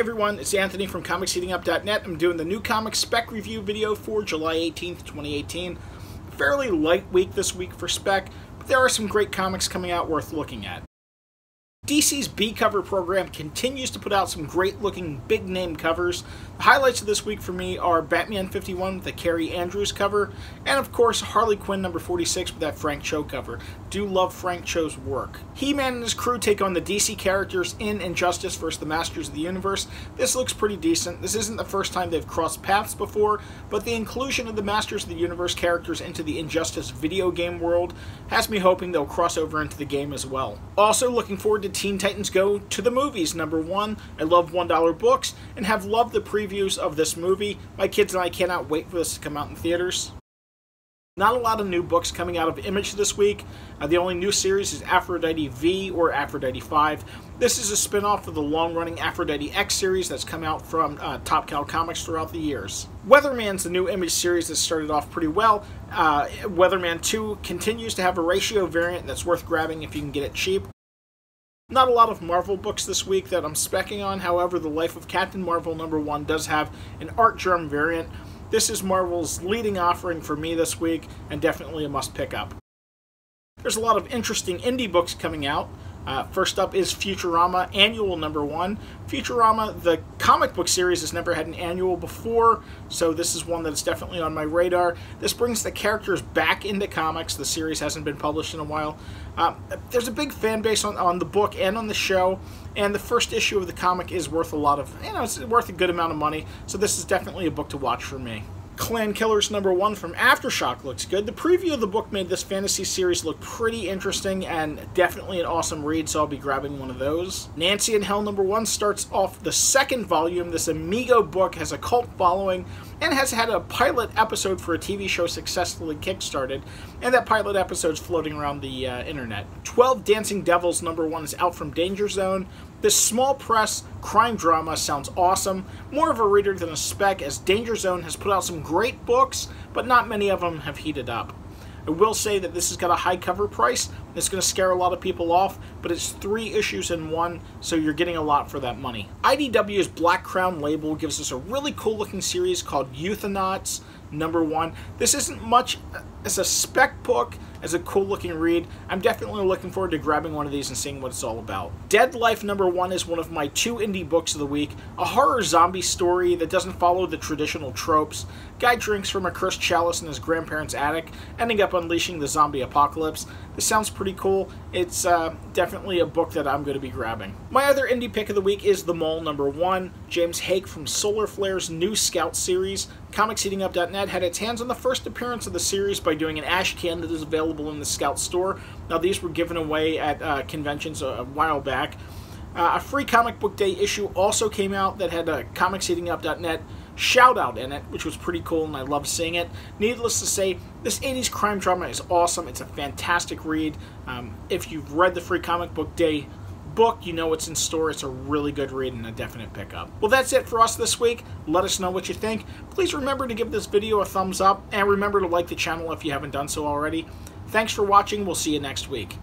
everyone, it's Anthony from ComicsHeatingUp.net. I'm doing the new comic Spec review video for July 18th, 2018. Fairly light week this week for Spec, but there are some great comics coming out worth looking at. DC's B-cover program continues to put out some great-looking, big-name covers. The highlights of this week for me are Batman 51 with the Carrie Andrews cover, and of course Harley Quinn number 46 with that Frank Cho cover. Do love Frank Cho's work. He-Man and his crew take on the DC characters in Injustice vs. the Masters of the Universe. This looks pretty decent. This isn't the first time they've crossed paths before, but the inclusion of the Masters of the Universe characters into the Injustice video game world has me hoping they'll cross over into the game as well. Also looking forward to Teen Titans Go to the Movies #1. I love $1 books and have loved the previews of this movie. My kids and I cannot wait for this to come out in theaters. Not a lot of new books coming out of Image this week. The only new series is Aphrodite V or Aphrodite 5. This is a spin-off of the long-running Aphrodite X series that's come out from Top Cow Comics throughout the years. Weatherman's the new Image series that started off pretty well. Weatherman 2 continues to have a ratio variant that's worth grabbing if you can get it cheap. Not a lot of Marvel books this week that I'm specking on, however, The Life of Captain Marvel #1 does have an art germ variant. This is Marvel's leading offering for me this week, and definitely a must pick up. There's a lot of interesting indie books coming out. First up is Futurama Annual #1. Futurama, the comic book series, has never had an annual before, so this is one that's definitely on my radar. This brings the characters back into comics. The series hasn't been published in a while. There's a big fan base on the book and on the show, and the first issue of the comic is worth a lot of, it's worth a good amount of money, so this is definitely a book to watch for me. Clan Killers #1 from Aftershock looks good. The preview of the book made this fantasy series look pretty interesting and definitely an awesome read, so I'll be grabbing one of those. Nancy in Hell #1 starts off the second volume. This Amigo book has a cult following and has had a pilot episode for a TV show successfully kickstarted, and that pilot episode's floating around the internet. 12 Dancing Devils #1 is out from Danger Zone. This small press crime drama sounds awesome. More of a reader than a Spec, as Danger Zone has put out some great books, but not many of them have heated up. I will say that this has got a high cover price. It's going to scare a lot of people off, but it's 3 issues in 1, so you're getting a lot for that money. IDW's Black Crown label gives us a really cool looking series called Euthonauts #1. This isn't much as a Spec book as a cool looking read. I'm definitely looking forward to grabbing one of these and seeing what it's all about. Dead Life #1 is one of my 2 indie books of the week. A horror zombie story that doesn't follow the traditional tropes. Guy drinks from a cursed chalice in his grandparents' attic, ending up unleashing the zombie apocalypse. This sounds pretty cool. It's definitely a book that I'm going to be grabbing. My other indie pick of the week is The Mole #1. James Hake from Solar Flare's new Scout series. ComicsHeatingUp.net had its hands on the first appearance of the series by doing an ash can that is available in the Scout store. Now, these were given away at conventions a while back. A free comic book day issue also came out that had a ComicsHeatingUp.net shout-out in it, which was pretty cool, and I loved seeing it. Needless to say, this 80s crime drama is awesome. It's a fantastic read. If you've read the free comic book day book, you know what's in store. It's a really good read and a definite pickup. Well, that's it for us this week. Let us know what you think. Please remember to give this video a thumbs up, and remember to like the channel if you haven't done so already. Thanks for watching. We'll see you next week.